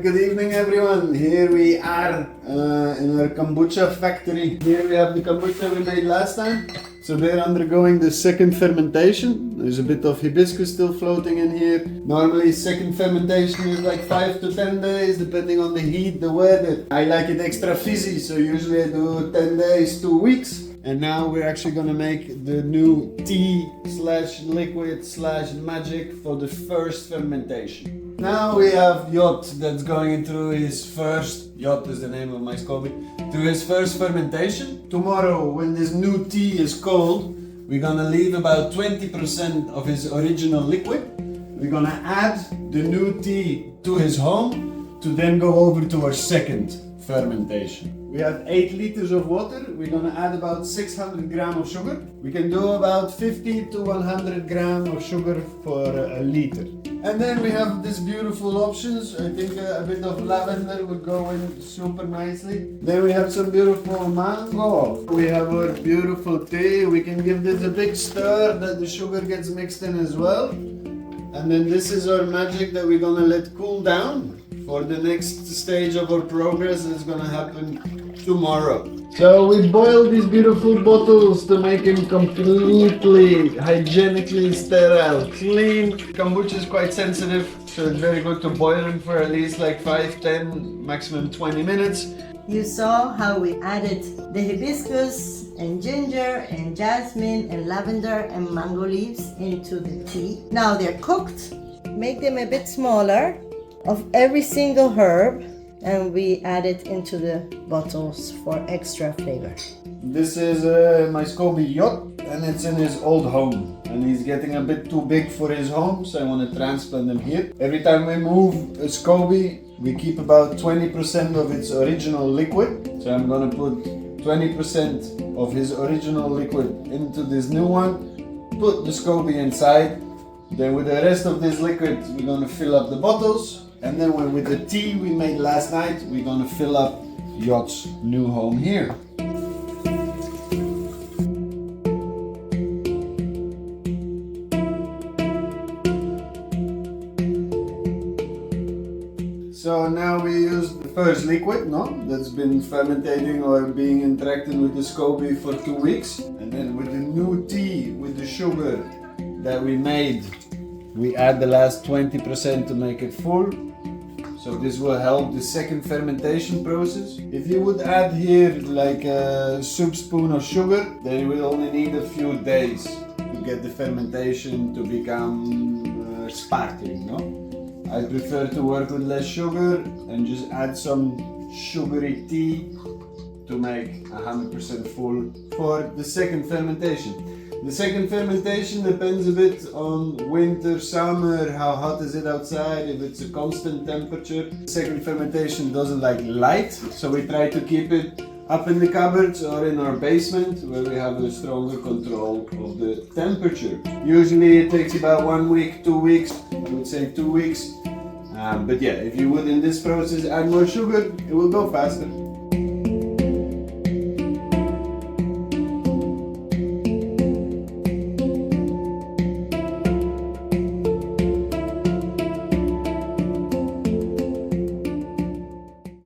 Good evening everyone, here we are in our kombucha factory. Here we have the kombucha we made last time. So they're undergoing the second fermentation. There's a bit of hibiscus still floating in here. Normally second fermentation is like 5 to 10 days depending on the heat, the weather. I like it extra fizzy, so usually I do 10 days, 2 weeks. And now we're actually gonna make the new tea slash liquid slash magic for the first fermentation. Now we have Jot that's going through his first, Jot is the name of my SCOBY, to his first fermentation. Tomorrow when this new tea is cold, we're gonna leave about 20% of his original liquid. We're gonna add the new tea to his home to then go over to our second fermentation. We have 8 liters of water. We're gonna add about 600 grams of sugar. We can do about 50 to 100 grams of sugar for a liter. And then we have these beautiful options. I think a bit of lavender would go in super nicely. Then we have some beautiful mango. We have our beautiful tea. We can give this a big stir that the sugar gets mixed in as well. And then this is our magic that we're gonna let cool down for the next stage of our progress that's gonna happen tomorrow. So we boil these beautiful bottles to make them completely hygienically sterile, clean. Kombucha is quite sensitive, so it's very good to boil them for at least like 5, 10, maximum 20 minutes. You saw how we added the hibiscus and ginger and jasmine and lavender and mango leaves into the tea. Now they're cooked. Make them a bit smaller of every single herb, and we add it into the bottles for extra flavor. This is my SCOBY Jot, and it's in his old home. And he's getting a bit too big for his home, so I want to transplant him here. Every time we move a SCOBY, we keep about 20% of its original liquid. So I'm gonna put 20% of his original liquid into this new one, put the SCOBY inside. Then with the rest of this liquid, we're gonna fill up the bottles. And then with the tea we made last night, we're gonna fill up Jot's new home here. So now we use the first liquid, that's been fermenting or being interacting with the SCOBY for 2 weeks. And then with the new tea, with the sugar that we made, we add the last 20% to make it full. So this will help the second fermentation process. If you would add here like a soup spoon of sugar, then you will only need a few days to get the fermentation to become sparkling, I prefer to work with less sugar and just add some sugary tea to make 100% full for the second fermentation. The second fermentation depends a bit on winter, summer, how hot is it outside, if it's a constant temperature. The second fermentation doesn't like light, so we try to keep it up in the cupboards or in our basement where we have a stronger control of the temperature. Usually it takes about 1 week, 2 weeks, I would say 2 weeks. But yeah, if you would in this process add more sugar, it will go faster.